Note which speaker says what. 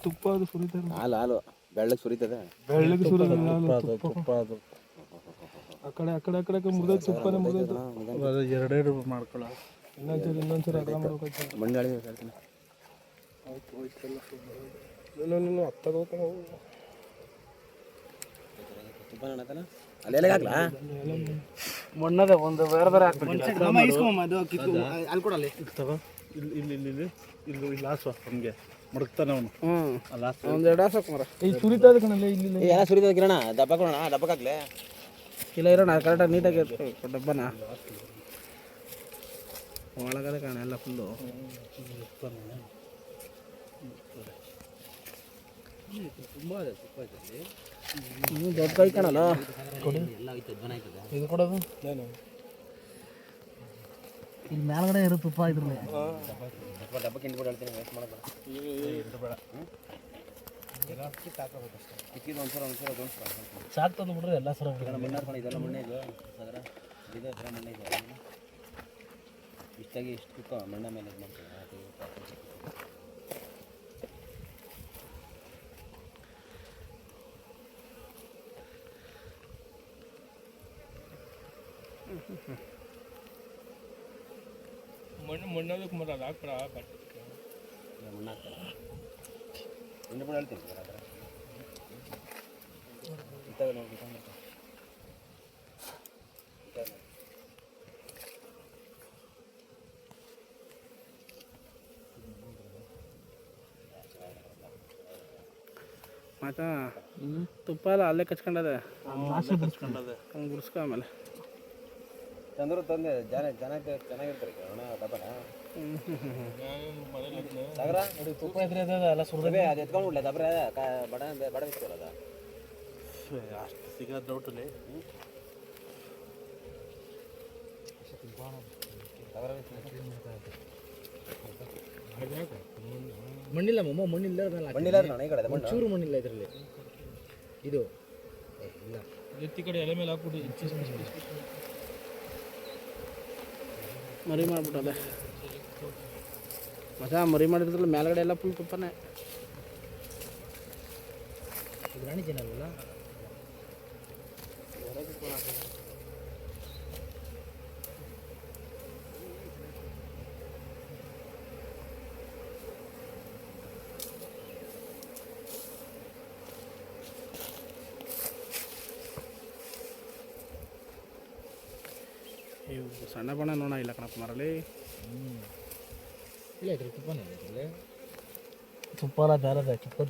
Speaker 1: ತುಪ್ಪ ಅದು ಸುರಿತಾರೆ.
Speaker 2: ಹಾಲು ಹಾಲು ಬೆಳ್ಳಗೆ ಸುರಿತದೆ.
Speaker 1: ಬೆಳ್ಳಗೆ ಸುರಿದ ತುಪ್ಪ ಅದು ಆ ಕಡೆ ಆ ಕಡೆ ಆ ಕಡೆ ಮುರಿದ ತುಪ್ಪನೇ ಮುರಿದ.
Speaker 3: ಎರಡೆರಡು ಮಾಡ್ಕೊಳ್ಳೋ
Speaker 1: ಇನ್ನೊಂದ್ಸರಿ ಅಗಲ ಮಾಡ್ಬೇಕಾಯ್ತು.
Speaker 2: ಮಣ್ಣು ಅಳಿ ಹೇಳ್ತೀನಿ.
Speaker 1: ಆಯ್ತು ಇಷ್ಟೆಲ್ಲ ನೀನು ಹತ್ತದ
Speaker 2: ತುಪ್ಪ ನಡತಲ್ಲ ಅಲ್ಲೆಲ್ಲ ಹಾಕ್ಲಾ
Speaker 3: ಮಣ್ಣದ ಒಂದು ಬೇರೆ ಬೇರೆ ಹಾಕ್ಬೇಕು. ಇಲ್ಲಿ ಇಲ್ಲಿ ಇಲ್ಲಿ ಇಲ್ಲಿ ಇಲ್ಲಿ ಇಲ್ಲಿ ಹಾಸುವ ನಮಗೆ ಮಡಗ್ತಾನೆ ಅವನು.
Speaker 1: ಒಂದೆರಡು ಹಾಸು ಮರ ಈ ಸುರಿತದ ಕಣಲ್ಲ ಇಲ್ಲಿ
Speaker 2: ಎಲ್ಲ ಸುರಿತದ ಕಿರಣ. ದಪ್ಪ ಕೊಡೋಣ ದಪ್ಪಕ್ಕಾಗ್ಲೆ
Speaker 1: ಇಲ್ಲ ಇರೋಣ ಕರೆಕ್ಟಾಗಿ ನೀಟಾಗಿ ಡಬ್ಬನ ಒಳಗಡೆ ಕಾಣ ಎಲ್ಲ ಫುಲ್ಲು. ದೊಡ್ಡ ಕೈ ಕಾಣಲ್ಲ ಇದು ಕೊಡೋದು. ಇಲ್ಲಿ ಮೇಲ್ಗಡೆ ಇರೋ ತುಪ್ಪ ಇದ್ರಲ್ಲಿ
Speaker 2: ಡಬ್ಬ ಕಿಂಡ್ಬಿಟ್ಟು ಹೇಳ್ತೀನಿ. ವೇಸ್ಟ್ ಮಾಡೋದು ಇಕ್ಕಿದ್ದು ಒಂದ್ಸಲ
Speaker 1: ಸಾಕು ತಂದು ಬಿಡ್ರಿ ಎಲ್ಲ ಸರ
Speaker 2: ಮಣ್ಣು ಹಾಕೊಂಡು ಇದೆಲ್ಲ ಮಣ್ಣೆ ಇದು ಅದರ ಇದೆ ಥರ ಮಣ್ಣೆ ಇದೆ. ಇಷ್ಟಾಗಿ ಇಷ್ಟು ಕುಕ್ಕ ಮಣ್ಣ ಮೇಲೆ ಇದು ಮಾಡ್ತೀವಿ.
Speaker 1: ಮಣ್ಣದಕ್ಕೆ ಮರ ಹಾಕ್ಬಿಡ
Speaker 2: ಮಣ್ಣು ಹಾಕ್ತಾರೆ. ಇನ್ನೂ ಕೂಡ ಹೇಳ್ತೀನಿ ಸರ್ ಅದರ ಇತ್ತಾಗ ನೋಡಿ
Speaker 1: ಮಾತಾ ತುಪ್ಪ ಎಲ್ಲ ಅಲ್ಲೇ ಕಚ್ಕೊಂಡದೆ ಗುಡ್ಸ್ಕೊ ಆಮೇಲೆ
Speaker 2: ತಂದರು ತಂದೆ ಜನಕ್ಕೆ ಚೆನ್ನಾಗಿರ್ತಾರೆ ಒಣ ಡಬ್ಬನ ಸಾಗರ
Speaker 1: ತುಪ್ಪ ಇದ್ರೆ ಎಲ್ಲ ಸುರಿದೇ
Speaker 2: ಅದು ಎತ್ಕೊಂಡು ಬಿಡ್ಲೆ ದಬ್ರೆ ಬಡ ಬಡ ಬಿಸ್ಕೊಳದ
Speaker 3: ಅಷ್ಟು ಸಿಗೋದು ಡೌಟಲ್ಲಿ.
Speaker 1: ಮಣ್ಣಿಲ್ಲ ಮಮ್ಮ ಮಣ್ಣಿಲ್ಲ
Speaker 2: ಮಣ್ಣಿಲ್ಲ ಈ ಕಡೆ
Speaker 1: ಚೂರು ಮಣ್ಣಿಲ್ಲ ಇದರಲ್ಲಿ. ಇದು ಇಲ್ಲ ಎತ್ತಿ ಕಡೆ ಎಲೆ ಮೇಲೆ ಹಾಕ್ಬಿಟ್ಟು ಮರಿ ಮಾಡ್ಬಿಟ್ಟದೆ ಮಜಾ. ಮರಿ ಮಾಡಿದ್ರಲ್ಲ ಮೇಲ್ಗಡೆ ಎಲ್ಲ ಫುಲ್ ತುಪ್ಪನೇ. ರಾಣಿ ಜನಲ್ಲ ಇವು ಸಣ್ಣ ಬಣ್ಣ ನೋಡ ಇಲ್ಲ ಕಣಪ್ಪ ಮರಲಿ. ಇಲ್ಲ ತುಪ್ಪನೇ ತುಪ್ಪ ಎಲ್ಲ ಬೇರೆ ತುಪ್ಪದ